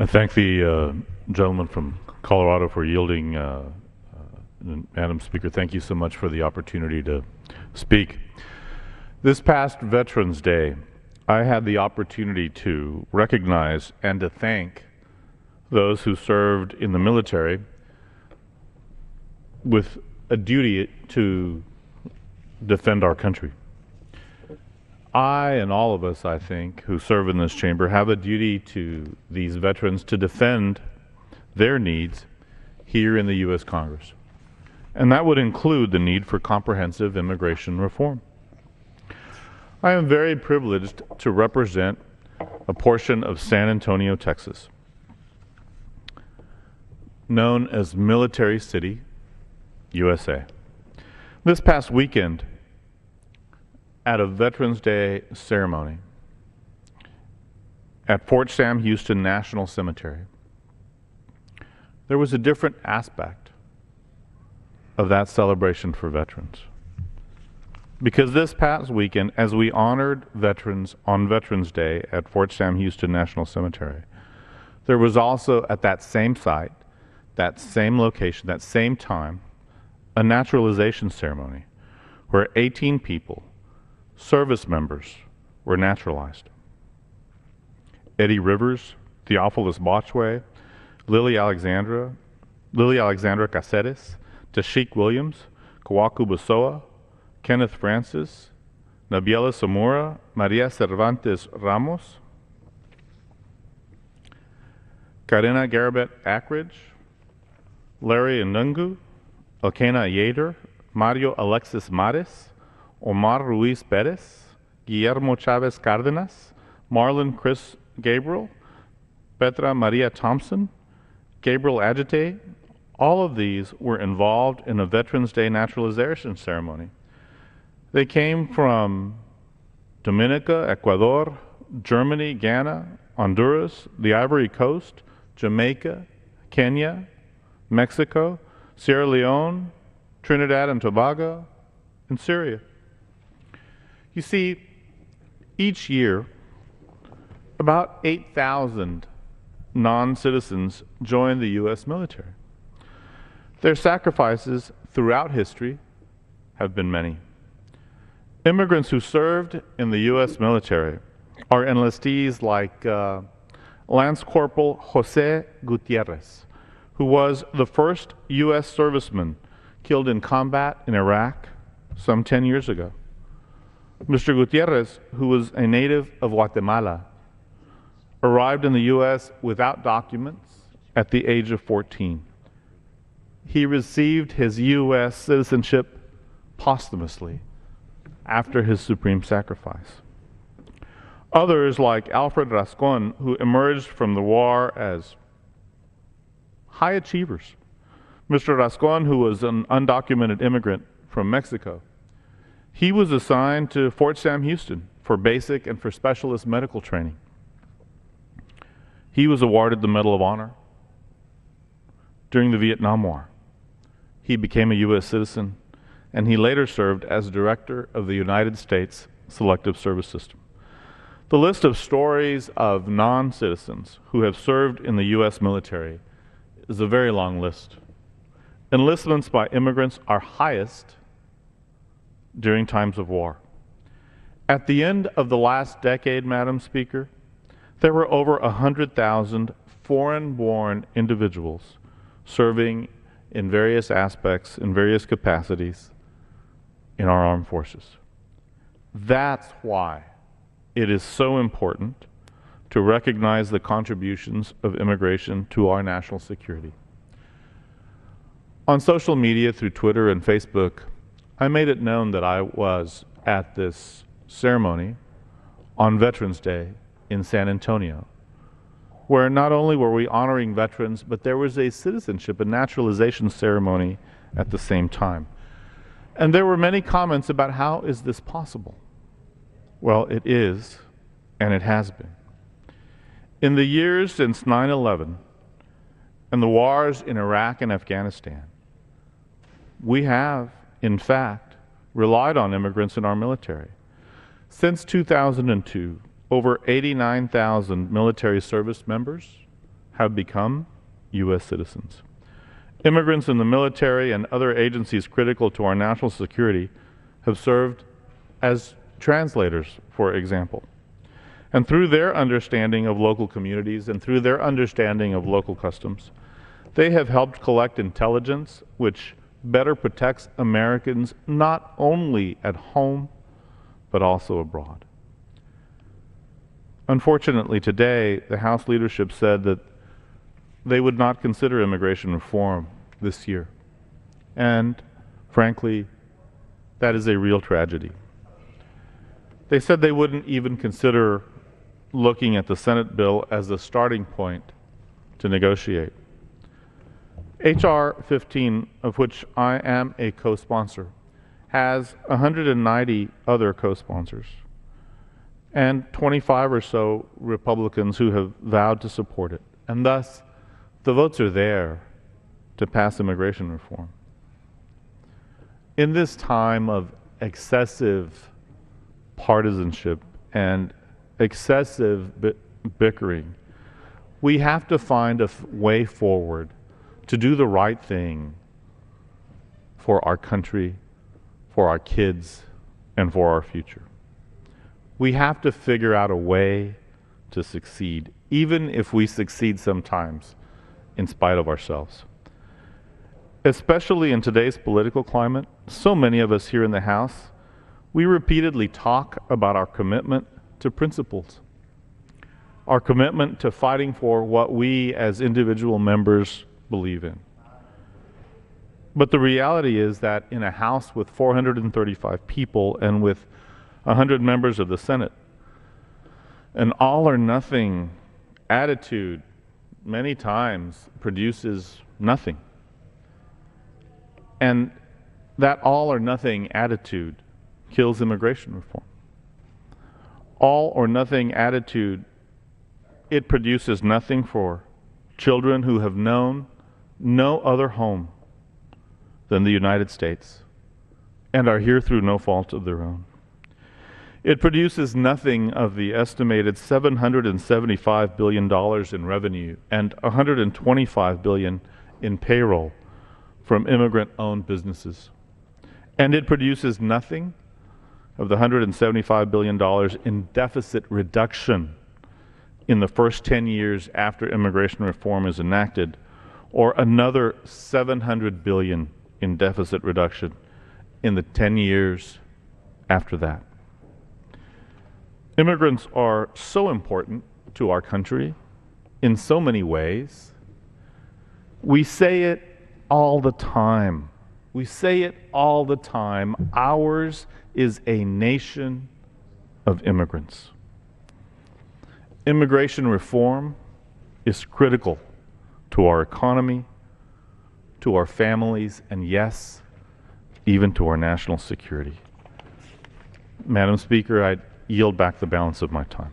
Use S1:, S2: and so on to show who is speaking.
S1: I thank the gentleman from Colorado for yielding. Madam Speaker, thank you so much for the opportunity to speak. This past Veterans Day, I had the opportunity to recognize and to thank those who served in the military with a duty to defend our country. I and all of us, I think, who serve in this chamber have a duty to these veterans to defend their needs here in the U.S. Congress. And that would include the need for comprehensive immigration reform. I am very privileged to represent a portion of San Antonio, Texas, known as Military City, USA. This past weekend, at a Veterans Day ceremony at Fort Sam Houston National Cemetery, there was a different aspect of that celebration for veterans. Because this past weekend, as we honored veterans on Veterans Day at Fort Sam Houston National Cemetery, there was also at that same site, that same location, that same time, a naturalization ceremony where 18 people, service members, were naturalized. Eddie Rivers, Theophilus Botchway, Lily Alexandra Caceres, Tashik Williams, Kawaku Basoa, Kenneth Francis, Nabiela Zamora, Maria Cervantes Ramos, Karina Garabet Ackridge, Larry Ndungu, Elkena Yader, Mario Alexis Mares, Omar Ruiz Perez, Guillermo Chavez Cardenas, Marlon Chris Gabriel, Petra Maria Thompson, Gabriel Agite. All of these were involved in a Veterans Day naturalization ceremony. They came from Dominica, Ecuador, Germany, Ghana, Honduras, the Ivory Coast, Jamaica, Kenya, Mexico, Sierra Leone, Trinidad and Tobago, and Syria. You see, each year, about 8,000 non-citizens join the U.S. military. Their sacrifices throughout history have been many. Immigrants who served in the U.S. military are enlistees like Lance Corporal Jose Gutierrez, who was the first U.S. serviceman killed in combat in Iraq some 10 years ago. Mr. Gutierrez, who was a native of Guatemala, arrived in the U.S. without documents at the age of 14. He received his U.S. citizenship posthumously after his supreme sacrifice. Others, like Alfred Rascon, who emerged from the war as high achievers. Mr. Rascon, who was an undocumented immigrant from Mexico, he was assigned to Fort Sam Houston for basic and for specialist medical training. He was awarded the Medal of Honor during the Vietnam War. He became a U.S. citizen, and he later served as director of the United States Selective Service System. The list of stories of non-citizens who have served in the U.S. military is a very long list. Enlistments by immigrants are highest during times of war. At the end of the last decade, Madam Speaker, there were over 100,000 foreign-born individuals serving in various aspects, in various capacities in our armed forces. That's why it is so important to recognize the contributions of immigration to our national security. On social media, through Twitter and Facebook, I made it known that I was at this ceremony on Veterans Day in San Antonio, where not only were we honoring veterans, but there was a citizenship and naturalization ceremony at the same time. And there were many comments about how is this possible? Well, it is, and it has been. In the years since 9/11 and the wars in Iraq and Afghanistan, we have, in fact, relied on immigrants in our military. Since 2002, over 89,000 military service members have become U.S. citizens. Immigrants in the military and other agencies critical to our national security have served as translators, for example. And through their understanding of local communities and through their understanding of local customs, they have helped collect intelligence which better protects Americans not only at home, but also abroad. Unfortunately, today, the House leadership said that they would not consider immigration reform this year. And frankly, that is a real tragedy. They said they wouldn't even consider looking at the Senate bill as a starting point to negotiate. H.R. 15, of which I am a co-sponsor, has 190 other co-sponsors and 25 or so Republicans who have vowed to support it. And thus, the votes are there to pass immigration reform. In this time of excessive partisanship and excessive bickering, we have to find a way forward to do the right thing for our country, for our kids, and for our future. We have to figure out a way to succeed, even if we succeed sometimes in spite of ourselves. Especially in today's political climate, so many of us here in the House, we repeatedly talk about our commitment to principles, our commitment to fighting for what we as individual members believe in. But the reality is that in a House with 435 people and with 100 members of the Senate, an all-or-nothing attitude many times produces nothing. And that all-or-nothing attitude kills immigration reform. All-or-nothing attitude, it produces nothing for children who have known no other home than the United States and are here through no fault of their own. It produces nothing of the estimated $775 billion in revenue and $125 billion in payroll from immigrant-owned businesses. And it produces nothing of the $175 billion in deficit reduction in the first 10 years after immigration reform is enacted, or another $700 billion in deficit reduction in the 10 years after that. Immigrants are so important to our country in so many ways. We say it all the time. We say it all the time. Ours is a nation of immigrants. Immigration reform is critical to our economy, to our families, and yes, even to our national security. Madam Speaker, I yield back the balance of my time.